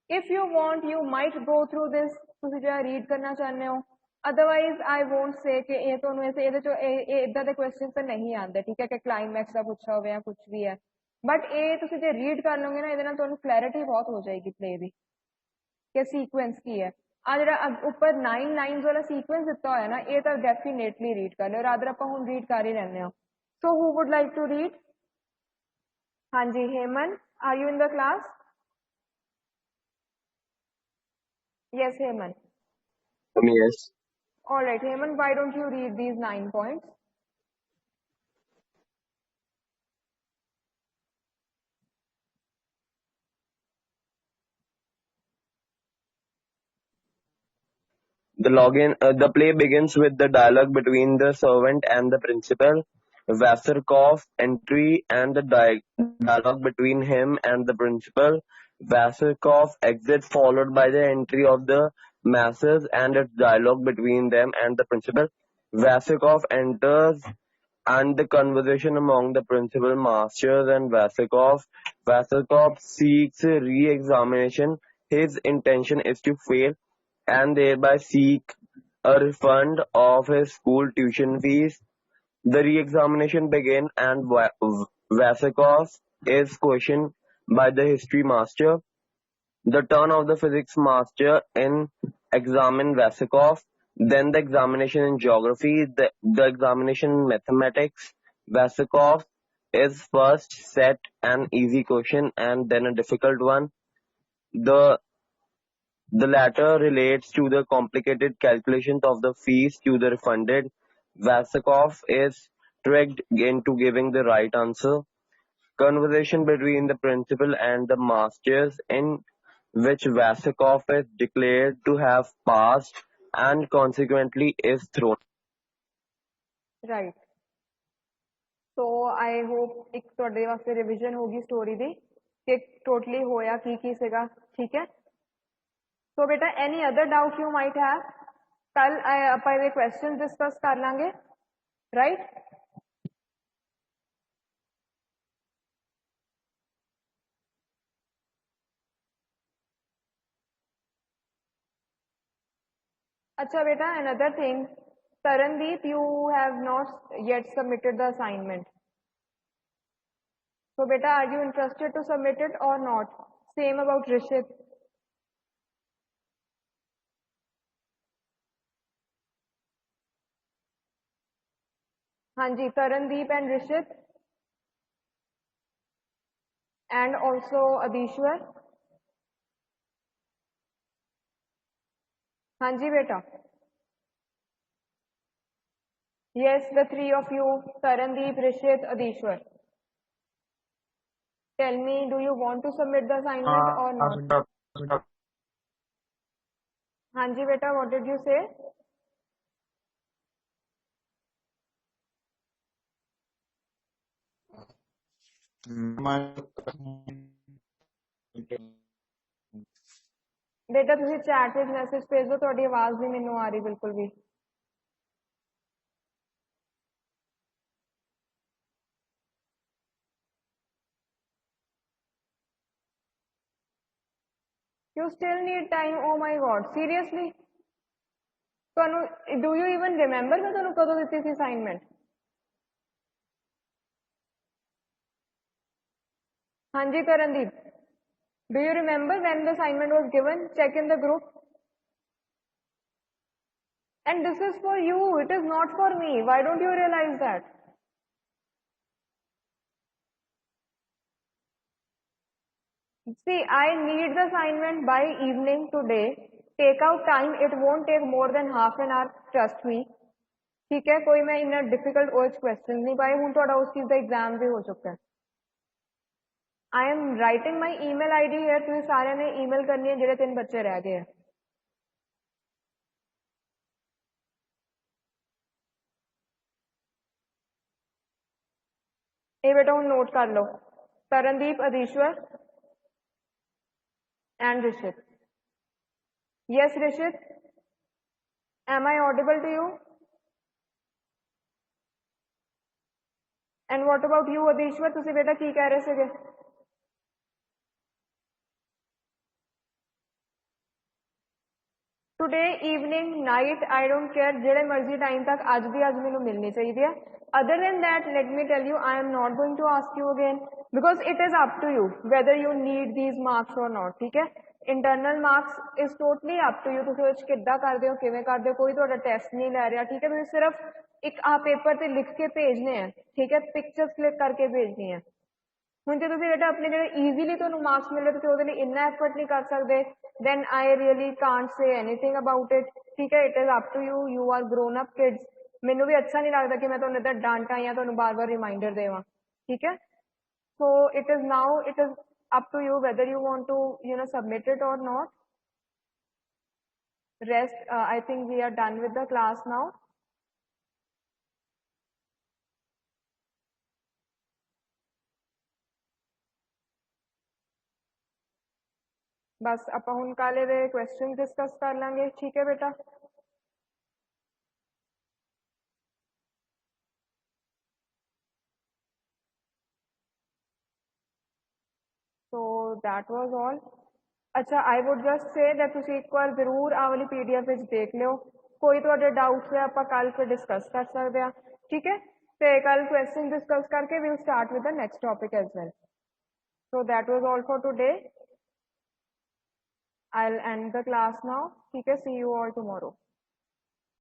if you want you might go through this ਤੁਸੀਂ ਜਿਹੜਾ ਰੀਡ ਕਰਨਾ ਚਾਹੁੰਦੇ ਹੋ ਅਦਰਵਾਈਜ਼ ਆਈ ਵੋਂਟ ਸੇ ਕਿ ਇਹ ਤੁਹਾਨੂੰ ਇਹਦੇ ਚੋਂ ਇਹ ਇਦਾਂ ਦੇ ਕੁਐਸਚਨ ਤਾਂ ਨਹੀਂ ਆਉਂਦੇ ਠੀਕ ਹੈ ਕਿ ਕਲਾਈਮੈਕਸ ਦਾ ਪੁੱਛਿਆ ਹੋਵੇ ਜਾਂ ਕੁਝ ਵੀ ਹੈ बट ये तुसी जे रीड कर लोगे ना ये तुहानू क्लैरिटी बहुत हो जाएगी प्ले दी कि सीक्वेंस की है आ जरा ऊपर 9 लाइन्स वाला सीक्वेंस दिता होया ना ये तो डेफिनेटली रीड कर लो रादर आप हुण रीड कर ही लैंदे हो so who would like to read हाँ जी Heman are you in the class yes Heman Yes. all right Heman why don't you read these 9 points The play begins with the dialogue between the servant and the principal, Vasarkov entry and the dialogue between him and the principal. Vasarkov exit followed by the entry of the masses and its dialogue between them and the principal. Vasarkov enters and the conversation among the principal masters and Vasarkov. Vasarkov seeks re-examination. His intention is to fail and thereby seek a refund of his school tuition fees. The re-examination began and Vasakov is questioned by the history master. The turn of the physics master in examine Vasakov, then the examination in geography, the examination in mathematics. Vasakov is first set an easy question and then a difficult one. The latter relates to the complicated calculations of the fees to the refunded. Vasakov is tricked into giving the right answer. Conversation between the principal and the masters in which Vasakov is declared to have passed and consequently is thrown. right so I hope ਇੱਕ ਤੁਹਾਡੇ ਵਾਸਤੇ revision ਹੋਗੀ story ਦੀ ਕਿ totally ਹੋਇਆ ਕੀ ਸੀਗਾ ਠੀਕ ਹੈ सो बेटा any other doubt you might have कल ਆਪਾਂ ਇਹਦੇ क्वेश्चन डिस्कस कर लांगे राइट अच्छा बेटा another thing Tarandeep you have not yet submitted the assignment so beta are you interested to submit it or not same about Rishit हाँ जी Tarandeep and Rishit and also Adishwar हाँ जी बेटा yes the 3 of you Tarandeep Rishit Adishwar Tell me, do you want to submit the assignment or not? हाँ जी बेटा, what did you say? बेटा ਤੁਸੀਂ chat ਵਿੱਚ message ਭੇਜ ਦਿਓ, ਤੁਹਾਡੀ ਆਵਾਜ਼ ਨਹੀਂ ਮੈਨੂੰ ਆ ਰਹੀ ਬਿਲਕੁਲ ਵੀ। You still need time? Oh my God, seriously? ਤੁਹਾਨੂੰ do you even remember ਮੈਂ ਤੁਹਾਨੂੰ ਕਦੋਂ ਦਿੱਤੀ ਸੀ assignment? ਹਾਂਜੀ Karandeep, do you remember when the assignment was given? Check in the group. And this is for you, it is not for me. Why don't you realize that? See, I need the assignment by evening today. Take out time, it won't take more than half an hour, trust me. ठीक है, कोई मैं इन्ना difficult और question नहीं पाए हूँ, थोड़ा उस चीज का एग्जाम भी हो चुका है। I am writing my email ID here, ਤੁਸੀਂ ਸਾਰਿਆਂ ਨੇ email ਕਰਨੀ ਹੈ ਜਿਹੜੇ 3 ਬੱਚੇ ਰਹਿ ਗਏ। ਇਹ ਬੇਟਾ ਹੁਣ ਨੋਟ ਕਰ ਲਓ, Tarandeep, ਅਦੀਸ਼ਵਰ and Rishit. Yes, Rishit, am I audible to you? And what about you, Adishwar? ਤੁਸੀਂ ਬੇਟਾ ਕੀ ਕਹਿ ਰਹੇ ਸੀਗੇ? Today evening, night, I don't care, ਜਿਹੜੇ ਮਰਜ਼ੀ ਟਾਈਮ ਤੱਕ ਅੱਜ ਦੀ ਅੱਜ ਮੈਨੂੰ ਮਿਲਣੀ ਚਾਹੀਦੀ ਹੈ। Other than that, let me tell you, I am not going to ask you again because it is up to you whether you need these marks or not. ਠੀਕ ਹੈ, internal marks is totally up to you, ਤੁਸੀਂ ਉਹ 'ਚ ਕਿੱਦਾਂ ਕਰਦੇ ਹੋ, ਕਿਵੇਂ ਕਰਦੇ ਹੋ, ਕੋਈ ਤੁਹਾਡਾ ਟੈਸਟ ਨਹੀਂ ਲੈ ਰਿਹਾ। ਠੀਕ ਹੈ, ਤੁਸੀਂ ਸਿਰਫ ਇੱਕ ਆ ਪੇਪਰ ਤੇ ਲਿਖ ਕੇ ਭੇਜਨੇ ਆ। ਠੀਕ ਹੈ, ਪਿਕਚਰਸ ਕਲਿੱਕ ਕਰਕੇ ਭੇਜਣੀ ਹੈ। ਹੁਣ ਜੇ ਤੁਸੀਂ ਬੇਟਾ ਆਪਣੇ ਜਿਹੜੇ ਈਜ਼ੀਲੀ ਤੁਹਾਨੂੰ ਮਾਰਕਸ ਮਿਲ ਰਹੇ ਤੁਸੀਂ ਉਹਦੇ ਲਈ ਇੰਨਾ ਐਫਰਟ ਨਹੀਂ ਕਰ ਸਕਦੇ, then I really can't say anything about it. ਠੀਕ ਹੈ, it is up to you, you are grown up kids. ਮੈਨੂੰ ਵੀ ਅੱਛਾ ਨਹੀਂ ਲੱਗਦਾ ਕਿ ਮੈਂ ਤੁਹਾਨੂੰ ਇੱਦਾਂ ਡਾਂਟਾਂ ਜਾਂ ਤੁਹਾਨੂੰ ਬਾਰ-ਬਾਰ ਰਿਮਾਈਂਡਰ ਦੇਵਾਂ। ਠੀਕ ਹੈ, so it is now, it is up to you whether you want to, you know, submit it or not. Rest, I think we are done with the class now. बस ਆਪਾਂ ਹੁਣ ਕਾਲੇ ਦੇ क्वेश्चन डिस्कस कर लेंगे। ठीक है बेटा, so that was all. अच्छा, I would just say that ਤੁਸੀਂ ਇੱਕ ਵਾਰ ਜ਼ਰੂਰ ਆ ਵਾਲੀ PDF ਵਿੱਚ ਦੇਖ ਲਿਓ, ਕੋਈ ਤੁਹਾਡੇ ਡਾਊਟਸ ਹੈ ਆਪਾਂ ਕੱਲ ਫਿਰ ਡਿਸਕਸ ਕਰ ਸਕਦੇ ਹਾਂ। ਠੀਕ ਹੈ, ਤੇ ਕੱਲ क्वेश्चन डिस्कस करके we'll start with the next topic as well. So that was all for today. I'll end the class now. ठीक है, see you all tomorrow.